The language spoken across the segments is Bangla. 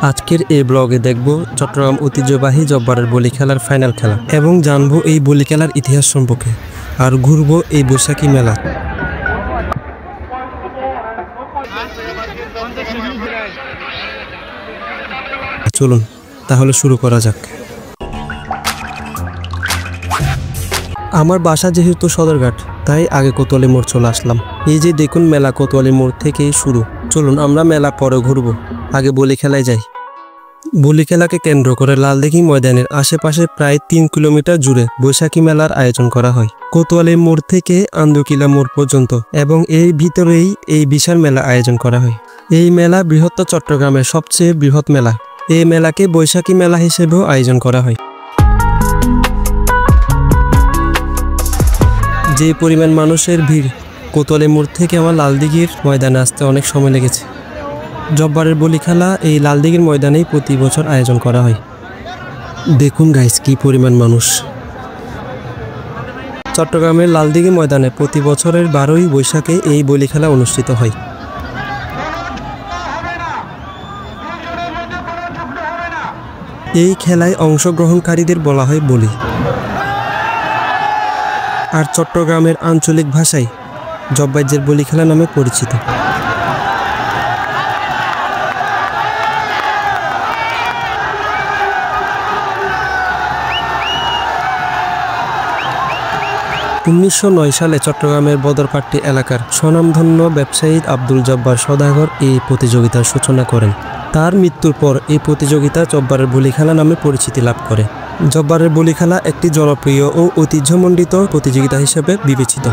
আজকের এই ব্লগে দেখব চট্টগ্রাম ঐতিহ্যবাহী জব্বারের বলি খেলার ফাইনাল খেলা এবং জানবো এই বলি খেলার ইতিহাস সম্পর্কে আর ঘুরবো এই বৈশাখী মেলা। চলুন তাহলে শুরু করা যাক। আমার বাসা যেহেতু সদরঘাট, তাই আগে কোতোয়ালি মোড় চলে আসলাম। এই যে দেখুন মেলা কোতোয়ালি মোড় থেকেই শুরু। চলুন আমরা মেলা পরে ঘুরবো, আগে বলি খেলায় যাই। বলি খেলাকে কেন্দ্র করে লালদিঘি ময়দানের আশেপাশে প্রায় 3 কিলোমিটার জুড়ে বৈশাখী মেলার আয়োজন করা হয়, কোতোয়ালি মোড় থেকে আন্দুকিলা মোড় পর্যন্ত, এবং এর ভিতরেই এই বিশাল মেলা আয়োজন করা হয়। এই মেলা বৃহত্তর চট্টগ্রামের সবচেয়ে বৃহৎ মেলা। এই মেলাকে বৈশাখী মেলা হিসেবেও আয়োজন করা হয়। যে পরিমাণ মানুষের ভিড়, কোতোয়ালি মোড় থেকে আমার লালদিঘির ময়দানে আসতে অনেক সময় লেগেছে। জব্বারের বলি খেলা এই লালদিঘির ময়দানেই প্রতি বছর আয়োজন করা হয়। দেখুন গাইস কি পরিমাণ মানুষ। চট্টগ্রামের লালদিঘি ময়দানে প্রতি বছরের 12ই বৈশাখে এই বলি খেলা অনুষ্ঠিত হয়। এই খেলায় অংশগ্রহণকারীদের বলা হয় বলি, আর চট্টগ্রামের আঞ্চলিক ভাষায় জব্বাইজের বলি খেলা নামে পরিচিত। (1909 সালে চট্টগ্রামের বদরপাট্টি এলাকার স্বনামধন্য ব্যবসায়ী আব্দুল জব্বার সওদাগর এই প্রতিযোগিতার সূচনা করেন। তার মৃত্যুর পর এই প্রতিযোগিতা জব্বারের বলি খেলা নামে পরিচিতি লাভ করে। জব্বারের বলি খেলা একটি জনপ্রিয় ও ঐতিহ্যমণ্ডিত প্রতিযোগিতা হিসেবে বিবেচিত।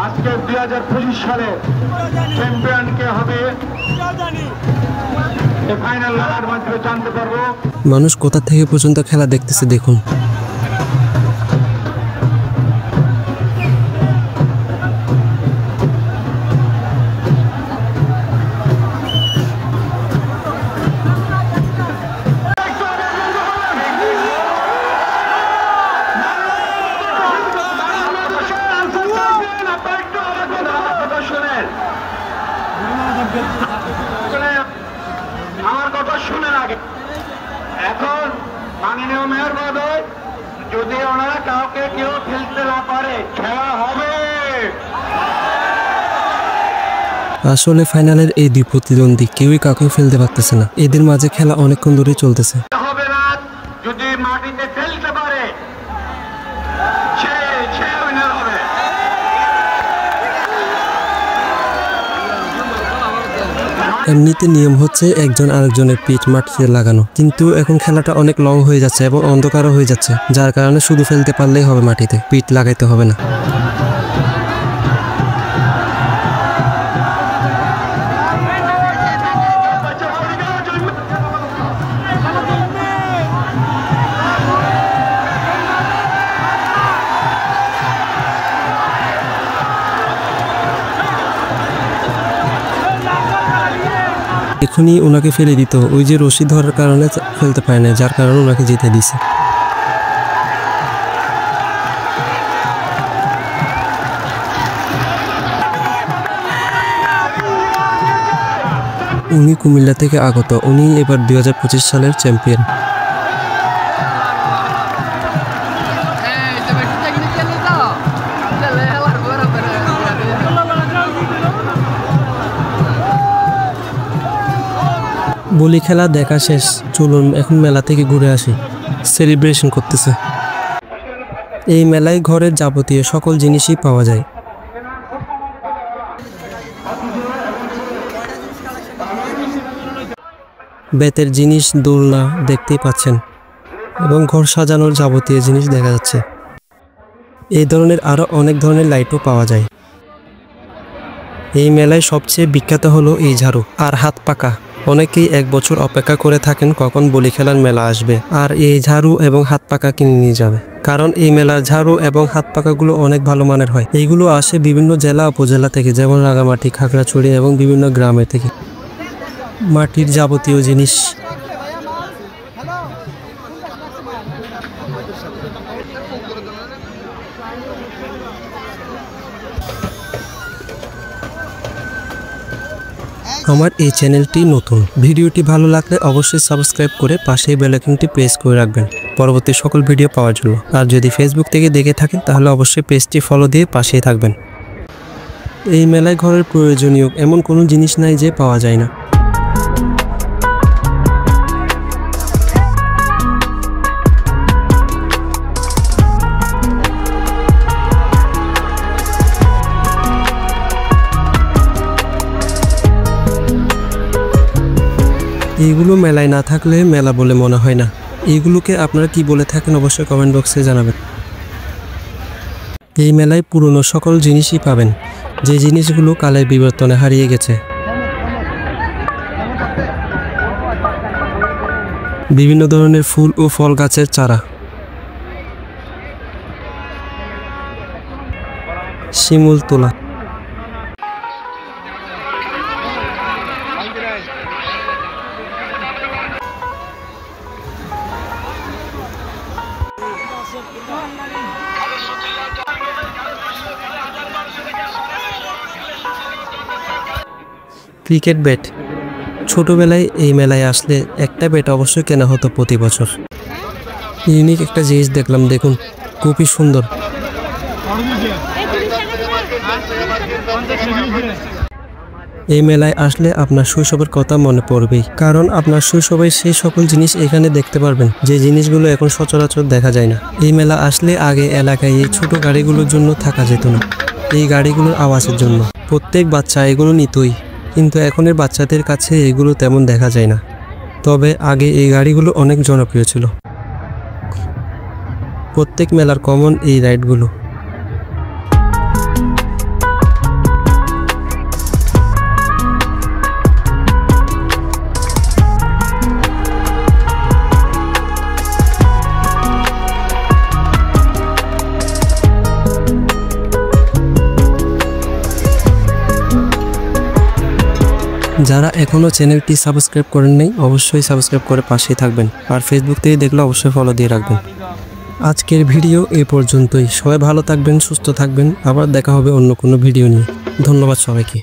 আজকে 2025 সালে চ্যাম্পিয়ন কে হবে এই ফাইনাল লড়াইয়ের মাধ্যমে জানতে পারবো। মানুষ কোথা থেকে পর্যন্ত খেলা দেখতেছে দেখুন। আমার কথা শুনেন আগে। এখন মাননীয় মেয়র মহোদয়, যদি ওনারা কাউকে কেউ খেলতে না পারে খেলা হবে। আসলে ফাইনালের এই দুই প্রতিদ্বন্দ্বী কেউই কাউকে ফেলতে পারতেছে না। এদের মাঝে খেলা অনেকক্ষণ ধরে চলতেছে। হবে না, যদি মাটিতে ফেলতে পারে সে উইনার হবে। এমনিতে নিয়ম হচ্ছে একজন আরেকজনের পিঠ মাটিতে লাগানো, কিন্তু এখন খেলাটা অনেক লং হয়ে যাচ্ছে এবং অন্ধকারও হয়ে যাচ্ছে, যার কারণে শুধু ফেলতে পারলেই হবে, মাটিতে পিঠ লাগাইতে হবে না। এখনই ওনাকে ফেলে দিত, ওই যে রশি ধরার কারণে ফেলতে পারে না, যার কারণে ওনাকে জিতে দিছে। উনি কুমিল্লা থেকে আগত, উনি এবার 2025 সালের চ্যাম্পিয়ন। বলি খেলা দেখা শেষ, চলুন এখন মেলা থেকে ঘুরে আসি। সেলিব্রেশন করতেছে। এই মেলায় ঘরের যাবতীয় সকল জিনিসই পাওয়া যায়। বেতের জিনিস, দোলনা দেখতেই পাচ্ছেন এবং ঘর সাজানোর যাবতীয় জিনিস দেখা যাচ্ছে। এই ধরনের আরো অনেক ধরনের লাইটও পাওয়া যায়। এই মেলায় সবচেয়ে বিখ্যাত হলো এই ঝাড়ু আর হাত পাকা। অনেকেই 1 বছর অপেক্ষা করে থাকেন কখন বলি খেলার মেলা আসবে আর এই ঝাড়ু এবং হাত পাকা কিনে নিয়ে যাবে, কারণ এই মেলার ঝাড়ু এবং হাত পাকাগুলো অনেক ভালো মানের হয়। এইগুলো আসে বিভিন্ন জেলা উপজেলা থেকে, যেমন রাঙামাটি, খাগড়াছড়ি এবং বিভিন্ন গ্রামে থেকে। মাটির যাবতীয় জিনিস। আমার এই চ্যানেলটি নতুন, ভিডিওটি ভালো লাগলে অবশ্যই সাবস্ক্রাইব করে পাশেই বেল আইকনটি প্রেস করে রাখবেন পরবর্তী সকল ভিডিও পাওয়ার জন্য। আর যদি ফেসবুক থেকে দেখে থাকেন তাহলে অবশ্যই পেজটি ফলো দিয়ে পাশেই থাকবেন। এই মেলায় ঘরের প্রয়োজনীয় এমন কোনো জিনিস নাই যে পাওয়া যায় না। এইগুলো মেলায় না থাকলে মেলা বলে মনে হয় না। এইগুলোকে আপনারা কি বলে থাকেন অবশ্যই কমেন্ট বক্সে জানাবেন। এই মেলায় পুরনো সকল জিনিসই পাবেন, যে জিনিসগুলো কালের বিবর্তনে হারিয়ে গেছে। বিভিন্ন ধরনের ফুল ও ফল গাছের চারা, শিমুল তোলা, ক্রিকেট ব্যাট। ছোটবেলায় এই মেলায় আসলে একটা ব্যাট অবশ্যই কেনা হতো প্রতি বছর। ইউনিক একটা জিনিস দেখলাম, দেখুন খুবই সুন্দর। এই মেলায় আসলে আপনার শৈশবের কথা মনে পড়বেই, কারণ আপনার শৈশবের সেই সকল জিনিস এখানে দেখতে পারবেন যে জিনিসগুলো এখন সচরাচর দেখা যায় না। এই মেলা আসলে আগে এলাকায় এই ছোট গাড়িগুলোর জন্য থাকা যেত না, এই গাড়িগুলোর আওয়াজের জন্য। প্রত্যেক বাচ্চা এগুলো নিতই, কিন্তু এখনের বাচ্চাদের কাছে এগুলো তেমন দেখা যায় না। তবে আগে এই গাড়িগুলো অনেক জনপ্রিয় ছিল। প্রত্যেক মেলার কমন এই রাইডগুলো। যারা এখনও চ্যানেলটি সাবস্ক্রাইব করেন নাই অবশ্যই সাবস্ক্রাইব করে পাশেই থাকবেন, আর ফেসবুক থেকে দেখলে অবশ্যই ফলো দিয়ে রাখবেন। আজকের ভিডিও এই পর্যন্তই। সবাই ভালো থাকবেন, সুস্থ থাকবেন। আবার দেখা হবে অন্য কোনো ভিডিও নিয়ে। ধন্যবাদ সবাইকে।